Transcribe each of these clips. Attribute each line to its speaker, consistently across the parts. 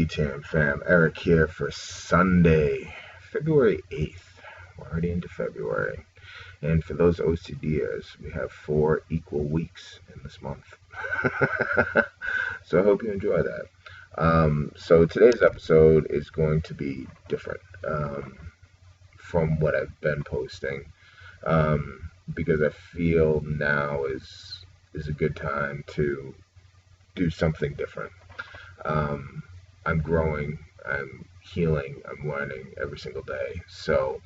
Speaker 1: Team fam, Eric here for Sunday, February 8th. We're already into February. And for those OCDers, we have 4 equal weeks in this month. So I hope you enjoy that. So today's episode is going to be different from what I've been posting because I feel now is a good time to do something different. I'm growing, I'm healing, I'm learning every single day. So,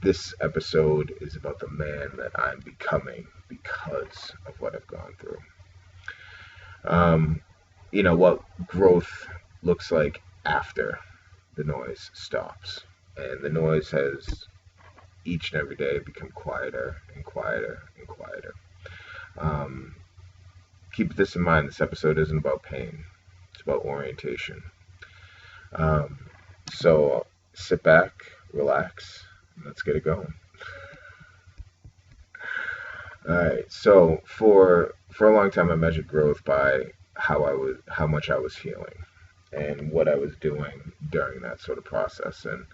Speaker 1: this episode is about the man that I'm becoming because of what I've gone through. What growth looks like after the noise stops. And the noise has each and every day become quieter and quieter and quieter. Keep this in mind, this episode isn't about pain. It's about orientation. So sit back, relax, and let's get it going. All right. So for a long time, I measured growth by how much I was healing, and what I was doing during that sort of process. And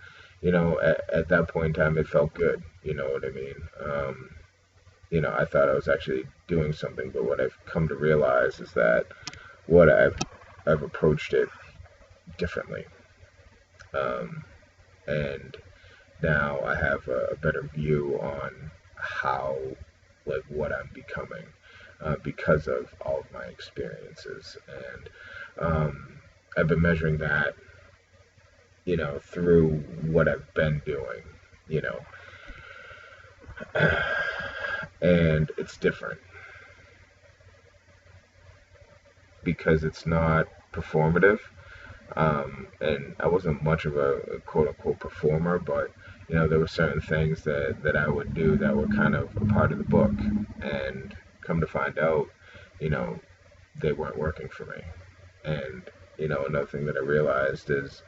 Speaker 1: at that point in time, it felt good. You know what I mean? I thought I was actually doing something, but what I've come to realize is that what I've approached it differently. And now I have a better view on what I'm becoming because of all of my experiences. And I've been measuring that, through what I've been doing, and it's different because it's not performative. And I wasn't much of a quote unquote performer, but there were certain things that I would do that were kind of a part of the book, and come to find out, they weren't working for me. And another thing that I realized is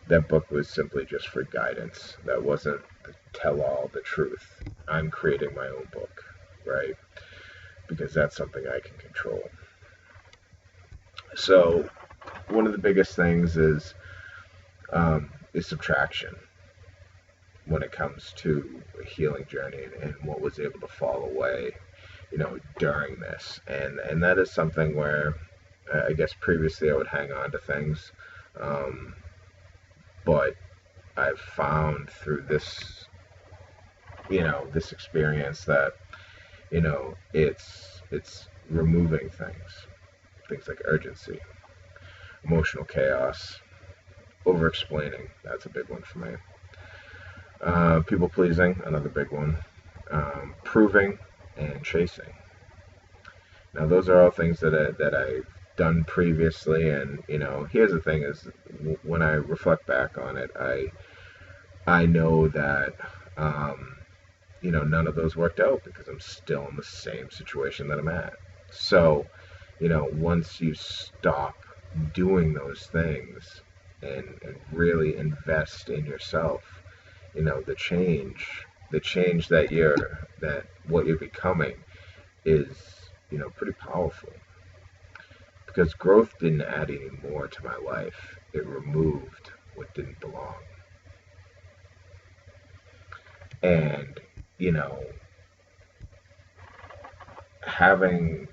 Speaker 1: that book was simply just for guidance. That wasn't the tell all, the truth. I'm creating my own book, right? Because that's something I can control. So one of the biggest things is subtraction when it comes to a healing journey, and what was able to fall away, during this. And that is something where I guess previously I would hang on to things, but I've found through this, this experience that, it's removing things like urgency, emotional chaos, over explaining. That's a big one for me. People pleasing, another big one. Proving and chasing. Now, those are all things that I've done previously, and here's the thing: is when I reflect back on it, I know that none of those worked out because I'm still in the same situation that I'm at. So, once you stop doing those things and really invest in yourself, the change that what you're becoming is, pretty powerful, because growth didn't add any more to my life. It removed what didn't belong. And, having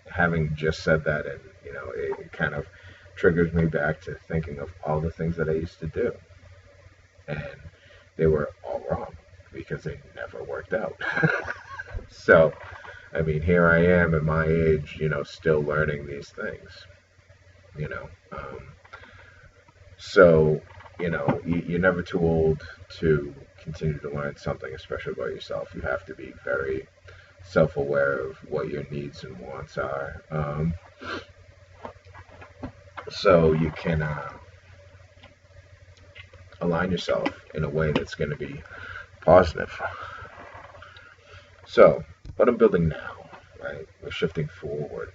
Speaker 1: just said that, and it kind of triggers me back to thinking of all the things that I used to do, and they were all wrong because they never worked out. So, I mean, here I am at my age, still learning these things, you know. So, you're never too old to continue to learn something, especially about yourself. You have to be very self-aware of what your needs and wants are, so you can align yourself in a way that's going to be positive. So, what I'm building now, right, we're shifting forward,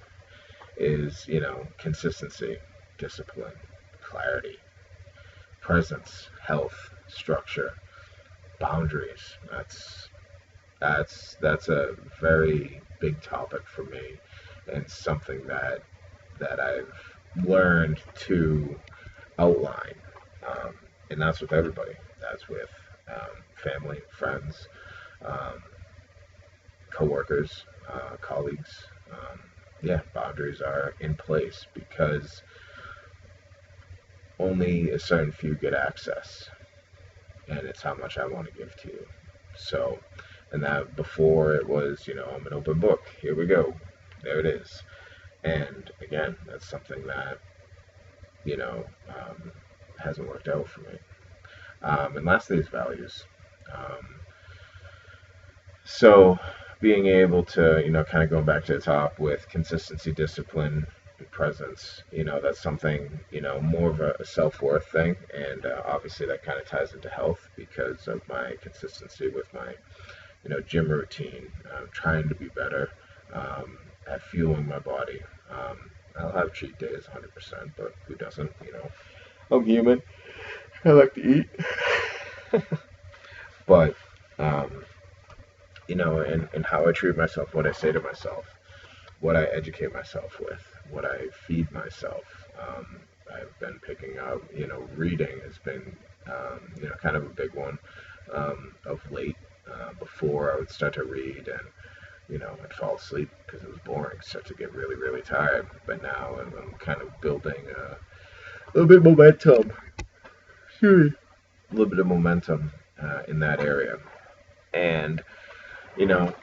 Speaker 1: is, consistency, discipline, clarity, presence, health, structure, boundaries. That's a very big topic for me, and something that I've learned to outline. Um, and that's with everybody. That's with family, friends, um, coworkers, colleagues. Yeah, boundaries are in place because only a certain few get access, and it's how much I want to give to you. So, and that before it was, I'm an open book. Here we go. There it is. And again, that's something that, you know, um, hasn't worked out for me. And lastly is values. Um, so being able to, kind of going back to the top with consistency, discipline, and presence, that's something, more of a self-worth thing. And obviously that kind of ties into health because of my consistency with my, gym routine, trying to be better at fueling my body. I'll have cheat days 100%, but who doesn't, I'm human. I like to eat. But, um, and how I treat myself, what I say to myself, what I educate myself with, what I feed myself. I've been picking up, reading has been, kind of a big one of late. Before I would start to read and, I'd fall asleep because it was boring, start to get really, really tired. But now I'm kind of building a little bit of momentum, a little bit of momentum in that area. And, you know,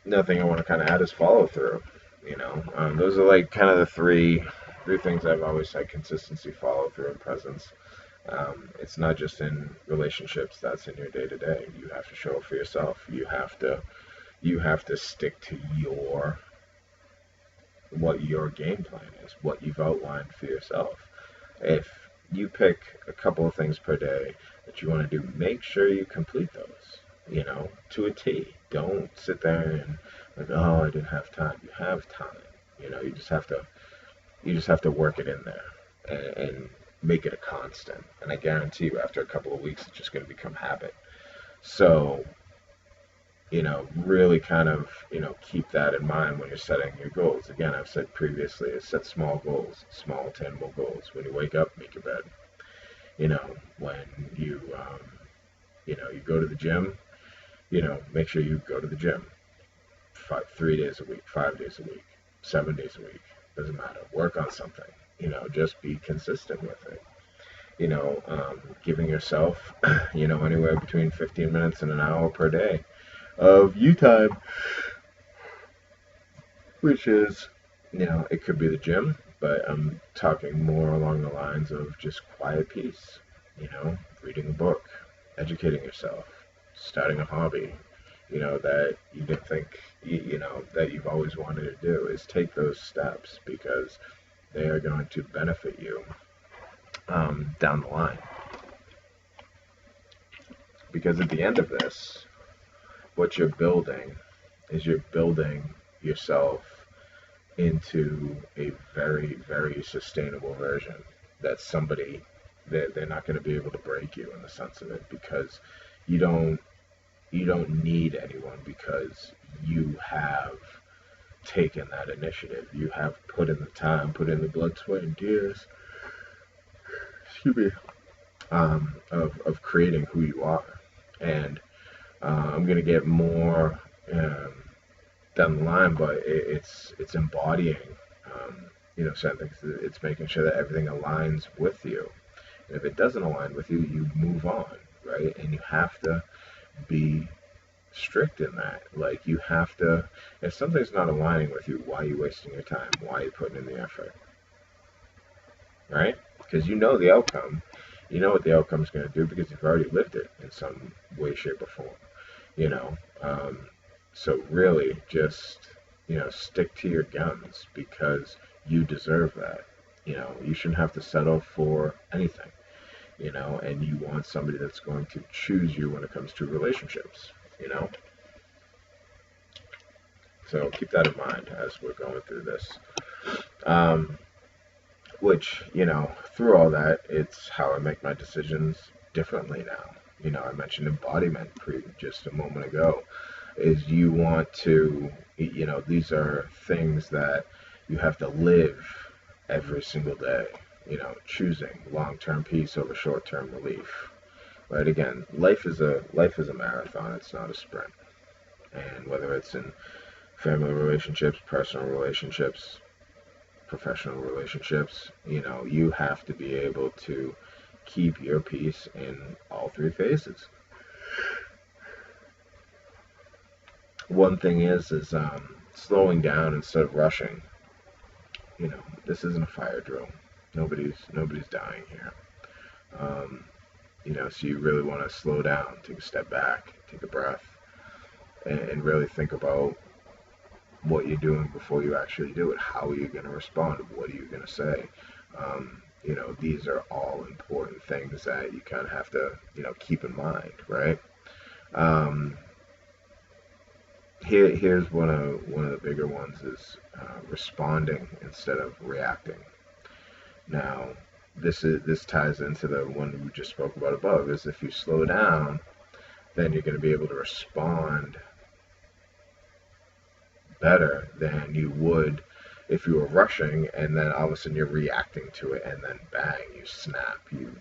Speaker 1: another thing I want to kind of add is follow through. Those are like kind of the three things I've always said: consistency, follow through, and presence. It's not just in relationships; that's in your day to day. You have to show up for yourself. You have to stick to what your game plan is, what you've outlined for yourself. If you pick a couple of things per day that you want to do, make sure you complete those, to a T. Don't sit there and like, oh, I didn't have time. You have time. You just have to work it in there and make it a constant. And I guarantee you, after a couple of weeks, it's just going to become habit. So, really kind of, keep that in mind when you're setting your goals. Again, I've said previously, set small goals, small attainable goals. When you wake up, make your bed. When you go to the gym, make sure you go to the gym 3 days a week, 5 days a week, 7 days a week. Doesn't matter. Work on something. Just be consistent with it. Giving yourself, anywhere between 15 minutes and an hour per day of you time, which is, it could be the gym, but I'm talking more along the lines of just quiet peace, reading a book, educating yourself, starting a hobby, that you didn't think, that you've always wanted to do, is take those steps because they are going to benefit you down the line. Because at the end of this, what you're building is you're building yourself into a very, very sustainable version that they're not going to be able to break you in the sense of it, because you don't need anyone, because you have taken that initiative. You have put in the time, put in the blood, sweat, and tears, excuse me, of creating who you are. And I'm going to get more down the line, but it's embodying, certain things. It's making sure that everything aligns with you. And if it doesn't align with you, you move on, right? And you have to be strict in that. Like, you have to, if something's not aligning with you, why are you wasting your time? Why are you putting in the effort? Right? Because you know the outcome. You know what the outcome is going to do because you've already lived it in some way, shape, or form. You know, so really just, stick to your guns because you deserve that. You shouldn't have to settle for anything, and you want somebody that's going to choose you when it comes to relationships, So keep that in mind as we're going through this. Which, through all that, it's how I make my decisions differently now. I mentioned embodiment just a moment ago. Is you want to, these are things that you have to live every single day, choosing long-term peace over short-term relief. Right? Again, life is a marathon. It's not a sprint. And whether it's in family relationships, personal relationships, professional relationships, you have to be able to keep your peace in all three phases. One thing is slowing down instead of rushing. This isn't a fire drill. Nobody's dying here. Um, so you really want to slow down, take a step back, take a breath, and really think about what you're doing before you actually do it. How are you going to respond? What are you going to say? These are all important things that you kind of have to, keep in mind, right? Um, here's one of the bigger ones is responding instead of reacting. Now, this ties into the one we just spoke about above. Is if you slow down, then you're going to be able to respond better than you would if you were rushing and then all of a sudden you're reacting to it and then bang, you snap, you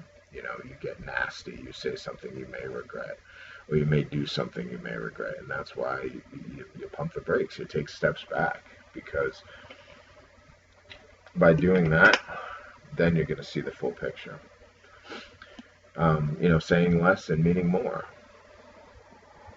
Speaker 1: get nasty, you say something you may regret, or you may do something you may regret, and that's why you pump the brakes, you take steps back, because by doing that, then you're going to see the full picture. Saying less and meaning more.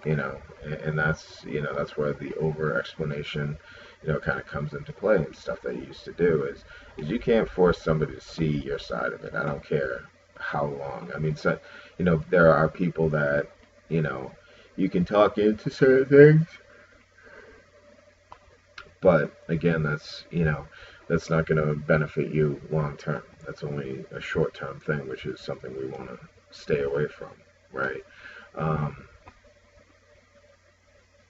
Speaker 1: And that's where the over explanation, kind of comes into play, and stuff that you used to do is you can't force somebody to see your side of it. I don't care how long. I mean, so, there are people that, you can talk into certain things, but again, that's not going to benefit you long term. That's only a short term thing, which is something we want to stay away from, right? Um,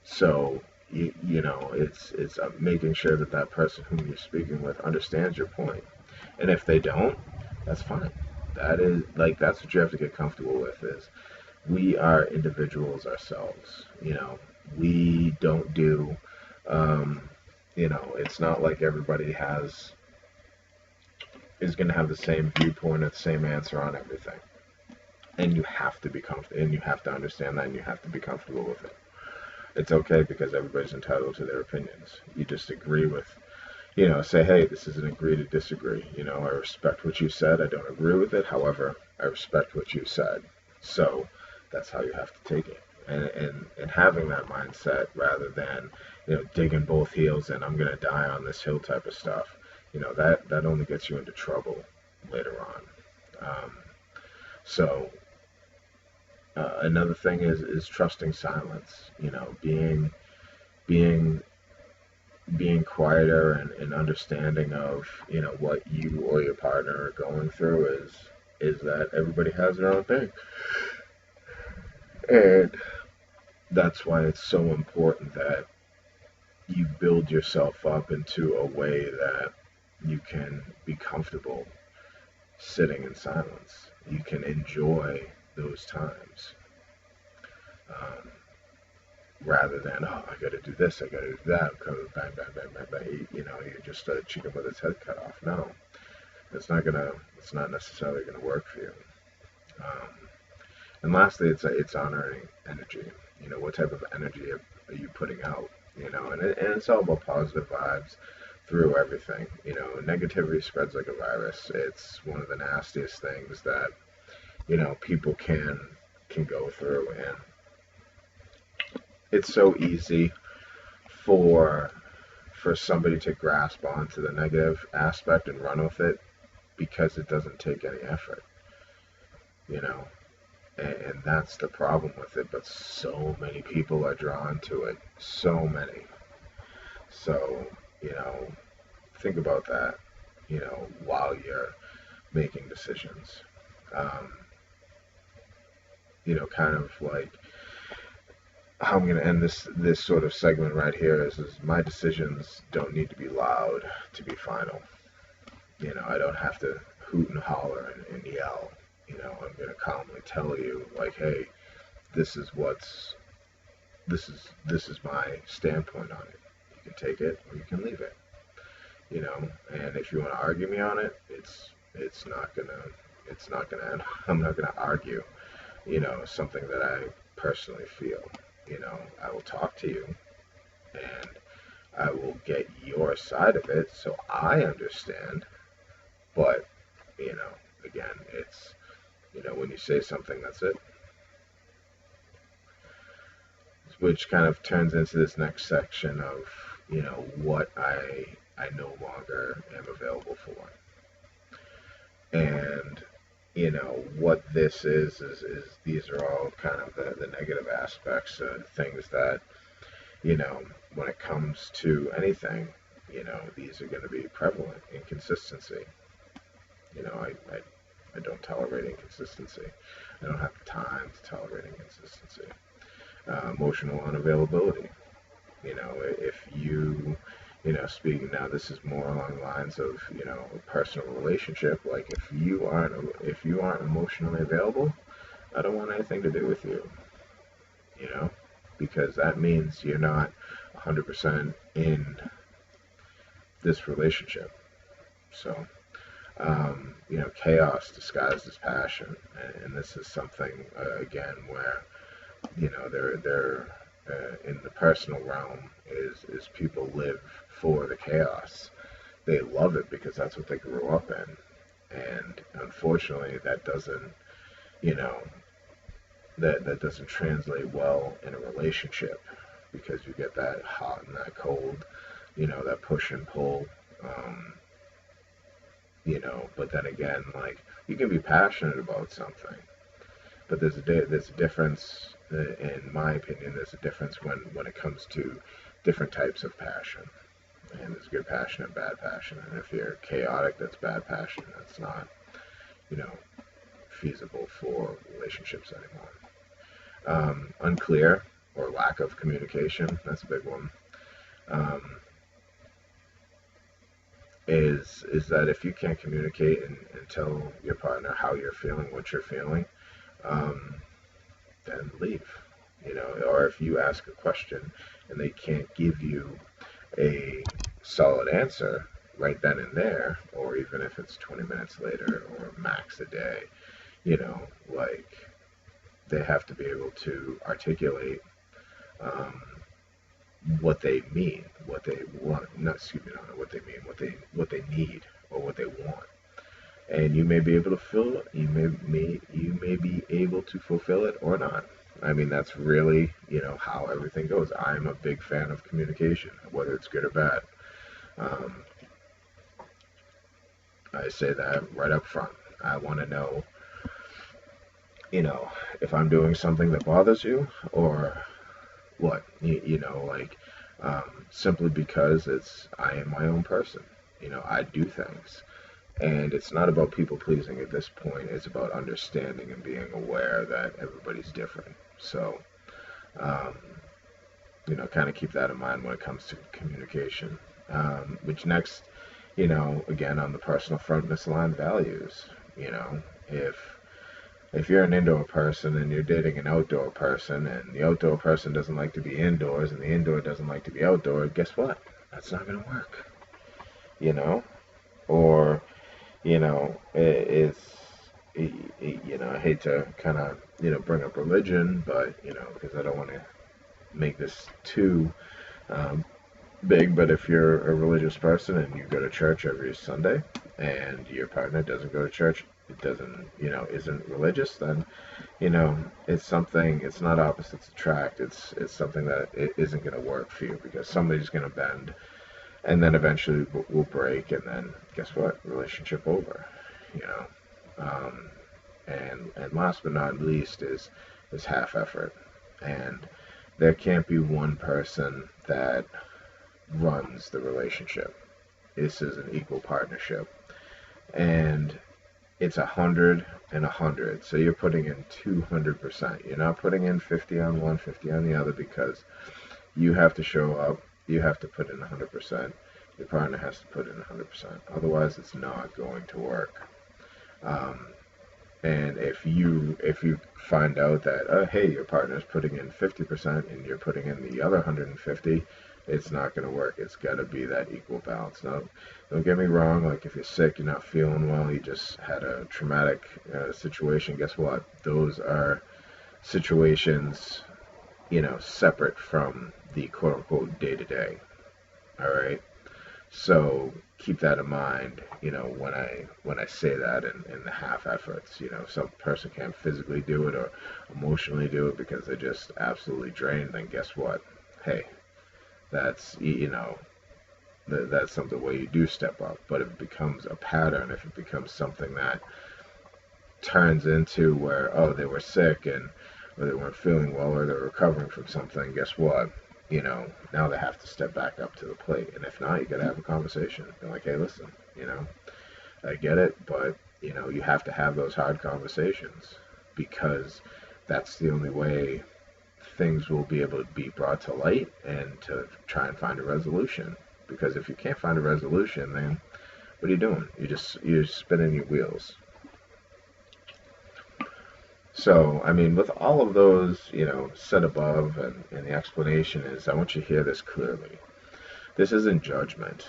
Speaker 1: So it's making sure that that person whom you're speaking with understands your point, and if they don't, that's fine. That's what you have to get comfortable with. Is we are individuals ourselves. We don't do. Um, it's not like everybody is going to have the same viewpoint or the same answer on everything, and you have to be comfortable, and you have to understand that, and you have to be comfortable with it. It's okay because everybody's entitled to their opinions. You just agree with, say, hey, this is an agree to disagree. I respect what you said. I don't agree with it. However, I respect what you said. So that's how you have to take it. And having that mindset rather than, digging both heels and I'm going to die on this hill type of stuff, that only gets you into trouble later on. So another thing is trusting silence. Being being quieter and understanding of what you or your partner are going through is that everybody has their own thing, and that's why it's so important that you build yourself up into a way that you can be comfortable sitting in silence. You can enjoy those times. Um, Rather than, oh, I got to do this, I got to do that, bang, bang, bang, bang, bang. You're just a chicken with its head cut off. No, it's not necessarily gonna work for you. Um, and lastly, it's honoring energy. What type of energy are you putting out? And it's all about positive vibes through everything. Negativity spreads like a virus. It's one of the nastiest things that people can go through, and it's so easy for somebody to grasp onto the negative aspect and run with it because it doesn't take any effort, you know, and that's the problem with it. But so many people are drawn to it, so many. So, you know, think about that, while you're making decisions. Um, kind of like how I'm going to end this sort of segment right here is my decisions don't need to be loud to be final. I don't have to hoot and holler and yell. I'm going to calmly tell you, like, hey, this is this is my standpoint on it. You can take it or you can leave it. And if you want to argue me on it, it's not gonna it's not gonna I'm not gonna argue, something that I personally feel. I will talk to you and I will get your side of it so I understand. But, again, it's, when you say something, that's it. Which kind of turns into this next section of, what I no longer am available for. And, what this is these are all kind of the negative aspects, things that, when it comes to anything, these are going to be prevalent. Inconsistency. I don't tolerate inconsistency. I don't have the time to tolerate inconsistency. Emotional unavailability. If you, speaking now, this is more along the lines of, a personal relationship. Like if you aren't emotionally available, I don't want anything to do with you. You know, because that means you're not 100% in this relationship. So, chaos disguised as passion, and this is something again where they're in the personal realm is people live for the chaos. They love it because that's what they grew up in, and unfortunately, that doesn't you know that doesn't translate well in a relationship because you get that hot and that cold, that push and pull. Um, but then again, like you can be passionate about something, but there's a difference, in my opinion. There's a difference when it comes to different types of passion, and there's good passion and bad passion. And if you're chaotic, that's bad passion. That's not you know feasible for relationships anymore. Unclear or lack of communication. That's a big one. Um, is that if you can't communicate and tell your partner how you're feeling, what you're feeling, um, then leave. Or if you ask a question and they can't give you a solid answer right then and there, or even if it's 20 minutes later or max a day, like they have to be able to articulate um, what they mean, what they want. Not excuse me, not what they mean, what they need or what they want. And you may be able to fill it. You may be able to fulfill it or not. I mean, that's really how everything goes. I'm a big fan of communication, whether it's good or bad. Um, I say that right up front. I want to know, if I'm doing something that bothers you or what. Like simply because I am my own person. I do things. And it's not about people pleasing at this point. It's about understanding and being aware that everybody's different. So, um, kind of keep that in mind when it comes to communication. Which next, again, on the personal front, misaligned values. If you're an indoor person and you're dating an outdoor person and the outdoor person doesn't like to be indoors and the indoor doesn't like to be outdoor, guess what? That's not going to work. Or it's I hate to kind of bring up religion, but because I don't want to make this too um, big. But if you're a religious person and you go to church every Sunday and your partner doesn't go to church, it doesn't isn't religious, then it's something. It's not opposites attract. It's something that it isn't going to work for you because somebody's going to bend, and then eventually we'll break, and then guess what? Relationship over. You know. Um, and last but not least is half effort, and there can't be one person that runs the relationship. This is an equal partnership, and it's 100 and 100. So you're putting in 200%. You're not putting in 50 on one, 50 on the other, because you have to show up. You have to put in 100%. Your partner has to put in 100%. Otherwise, it's not going to work. Um, and if you find out that hey, your partner's putting in 50% and you're putting in the other 150, It's not going to work. It's got to be that equal balance. Now, don't get me wrong. Like, if you're sick, you're not feeling well, you just had a traumatic situation, guess what? Those are situations, separate from the quote unquote day to day. All right. So keep that in mind, when I say that in the half efforts. Some person can't physically do it or emotionally do it because they're just absolutely drained, then guess what? Hey, that's that's something where you do step up. But if it becomes a pattern, if it becomes something that turns into where, oh, they were sick and or they weren't feeling well or they're recovering from something, guess what? Now they have to step back up to the plate. And if not, you got to have a conversation. Be like, hey, listen, I get it, but, you have to have those hard conversations because that's the only way things will be able to be brought to light and to try and find a resolution. Because if you can't find a resolution, then what are you doing? You're spinning your wheels. So, I mean, with all of those, said above, and the explanation is, I want you to hear this clearly. This isn't judgment.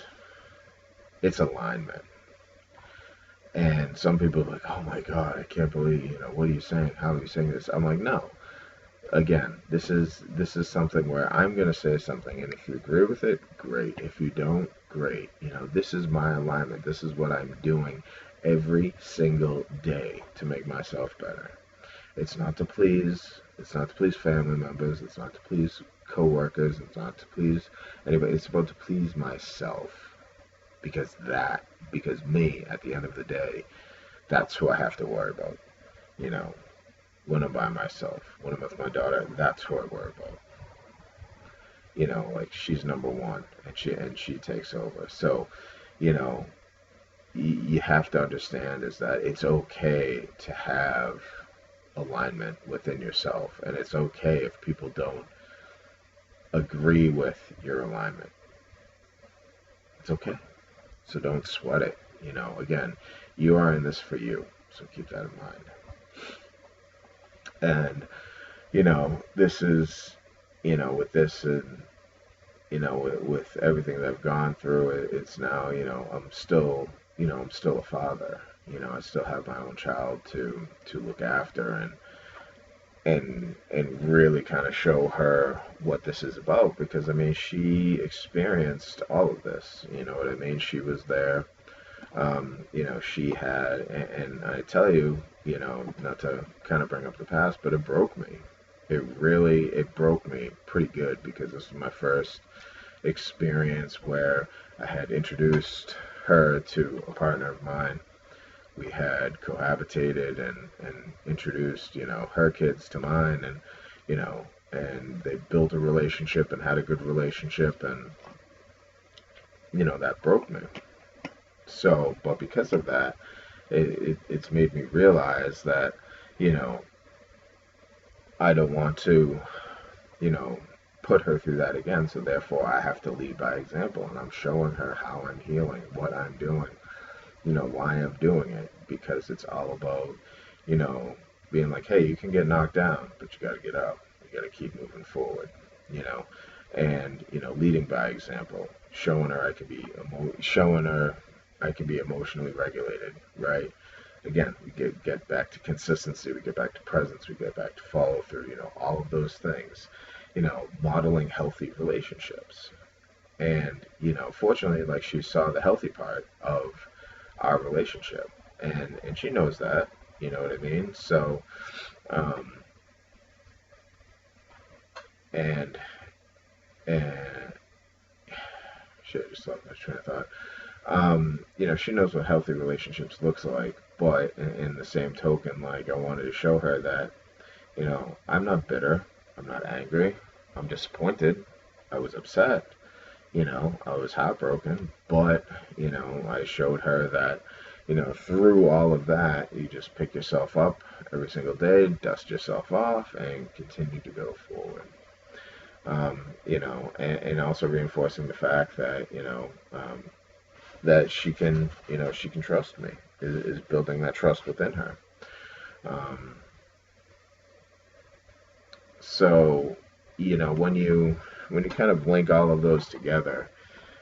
Speaker 1: It's alignment. And some people are like, oh my God, I can't believe, what are you saying? How are you saying this? I'm like, no. Again, this is something where I'm going to say something, and if you agree with it, great. If you don't, great. This is my alignment. This is what I'm doing every single day to make myself better. It's not to please. It's not to please family members. It's not to please coworkers. It's not to please anybody. It's about to please myself. Because me, at the end of the day, that's who I have to worry about. When I'm by myself, when I'm with my daughter, that's who I worry about. Like, she's number one, and she takes over. So, you have to understand is that it's okay to have alignment within yourself, and it's okay if people don't agree with your alignment. It's okay. So don't sweat it. Again, you are in this for you, so keep that in mind. And this is, with this, and with everything that I've gone through, it's now, I'm still a father. I still have my own child to look after, and really kind of show her what this is about, because I mean, she experienced all of this. You know what I mean? She was there. She had, and I tell you, not to kind of bring up the past, but it broke me. It broke me pretty good, because this was my first experience where I had introduced her to a partner of mine. We had cohabitated and introduced, her kids to mine, and they built a relationship and had a good relationship, and, that broke me. So, but because of that, it's made me realize that, I don't want to, put her through that again. So therefore, I have to lead by example, and I'm showing her how I'm healing, what I'm doing, why I'm doing it, because it's all about, being like, hey, you can get knocked down, but you got to get up. You got to keep moving forward, and, leading by example, showing her I can be emotionally regulated, right? Again, we get back to consistency, we get back to presence, we get back to follow through, all of those things, modeling healthy relationships. And, fortunately, like, she saw the healthy part of our relationship, and she knows that, you know what I mean? So, and, and, shit, I just lost my train of thought. She knows what healthy relationships looks like, but in the same token, like, I wanted to show her that, I'm not bitter, I'm not angry, I'm disappointed, I was upset, I was heartbroken, but, I showed her that, through all of that, you just pick yourself up every single day, dust yourself off, and continue to go forward. And also reinforcing the fact that, that she can trust me, is building that trust within her. So, when you kind of link all of those together,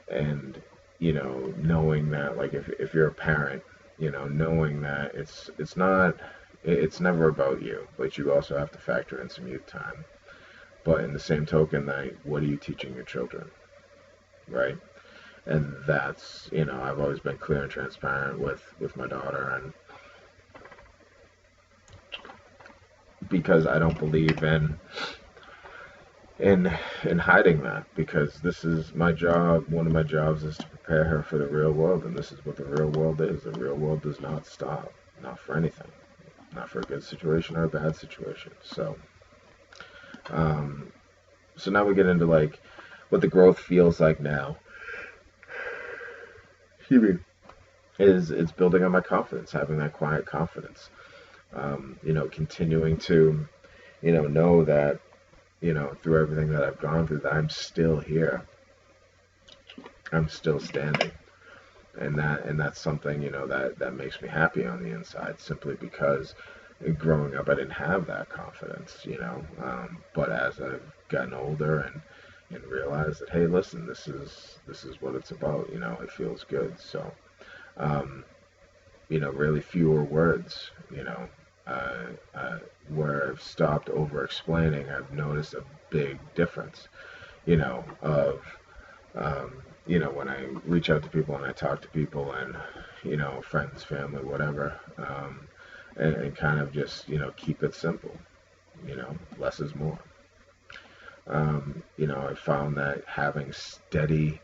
Speaker 1: and knowing that, like, if you're a parent, knowing that it's not it's never about you, but you also have to factor in some youth time. But in the same token, like, what are you teaching your children, right? And that's, I've always been clear and transparent with my daughter, and because I don't believe in in hiding that, because this is my job. One of my jobs is to prepare her for the real world, and this is what the real world is. The real world does not stop, not for anything, not for a good situation or a bad situation. Um, so now we get into, like, what the growth feels like now. Excuse me. Is it's building on my confidence, having that quiet confidence. Continuing to, know that, through everything that I've gone through, that I'm still here. I'm still standing. And that's something, that makes me happy on the inside, simply because growing up I didn't have that confidence, but as I've gotten older and realized that, hey, listen, this is what it's about, it feels good. So um, really fewer words, uh, where I've stopped over explaining. I've noticed a big difference, of, when I reach out to people and I talk to people, and, friends, family, whatever, and kind of just, keep it simple, less is more. I found that having steady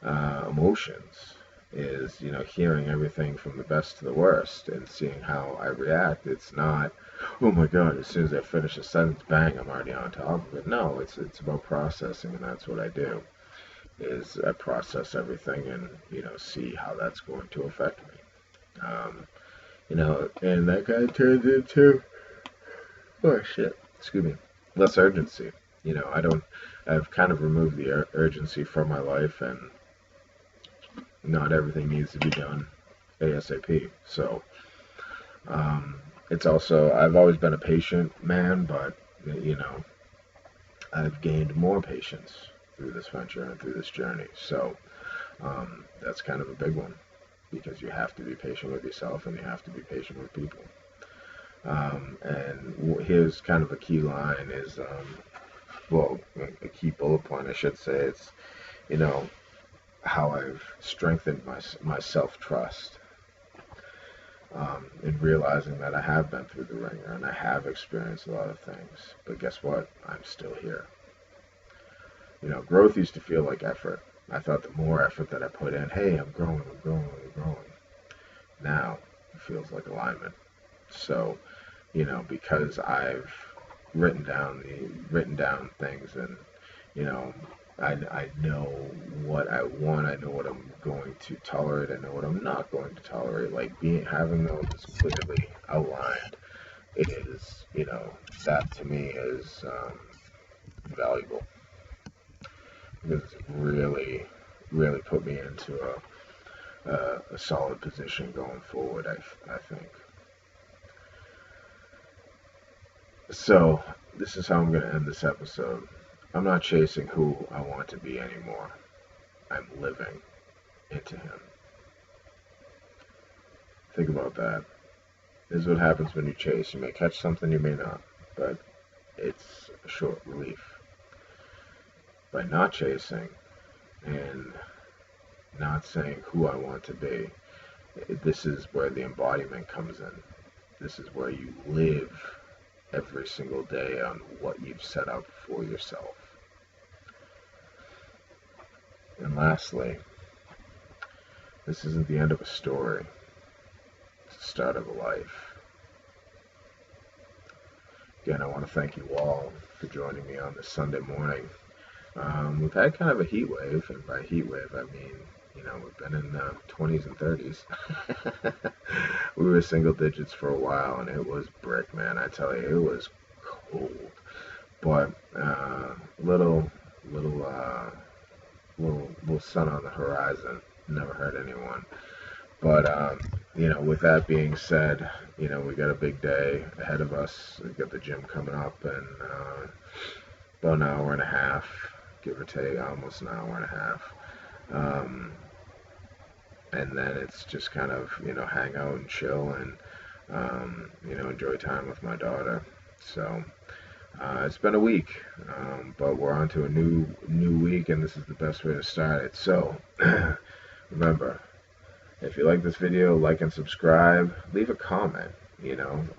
Speaker 1: emotions is, hearing everything from the best to the worst and seeing how I react. It's not, oh my God, as soon as I finish a sentence, bang, I'm already on top of it. No, it's about processing, and that's what I do. Is I process everything and, see how that's going to affect me. And that kind of turns into, oh shit, excuse me, less urgency. I don't, I've kind of removed the urgency from my life, and not everything needs to be done ASAP. So, it's also, I've always been a patient man, but, I've gained more patience through this venture and through this journey. So, that's kind of a big one, because you have to be patient with yourself and you have to be patient with people. And here's kind of a key line is, well, a key bullet point, I should say. It's, you know, how I've strengthened my self-trust, in realizing that I have been through the ringer and I have experienced a lot of things. But guess what? I'm still here. Growth used to feel like effort. I thought the more effort that I put in, hey, I'm growing, I'm growing, I'm growing. Now it feels like alignment. So, because I've written down things, and you know, I know what I want. I know what I'm going to tolerate. I know what I'm not going to tolerate. Like, having those clearly outlined is, that to me is, valuable, because it's really, really put me into a solid position going forward. I think. So this is how I'm going to end this episode. I'm not chasing who I want to be anymore. I'm living into him. Think about that. This is what happens when you chase. You may catch something, you may not, but it's a short relief. By not chasing and not saying who I want to be, this is where the embodiment comes in. This is where you live every single day on what you've set up for yourself. And lastly, this isn't the end of a story. It's the start of a life. Again, I want to thank you all for joining me on this Sunday morning. We've had kind of a heat wave, and by heat wave I mean, we've been in the 20s and 30s. We were single digits for a while, and it was brick, man. I tell you, it was cold. But little sun on the horizon never hurt anyone. But with that being said, we got a big day ahead of us. We got the gym coming up in about an hour and a half. give or take, almost an hour and a half. Um, and then it's just kind of, hang out and chill and, enjoy time with my daughter. So it's been a week, but we're on to a new week, and this is the best way to start it. So remember, if you like this video, like and subscribe. Leave a comment,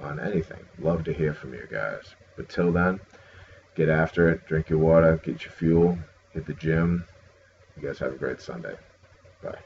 Speaker 1: on anything. Love to hear from you guys. But till then, get after it. Drink your water. Get your fuel. Hit the gym. You guys have a great Sunday. Bye.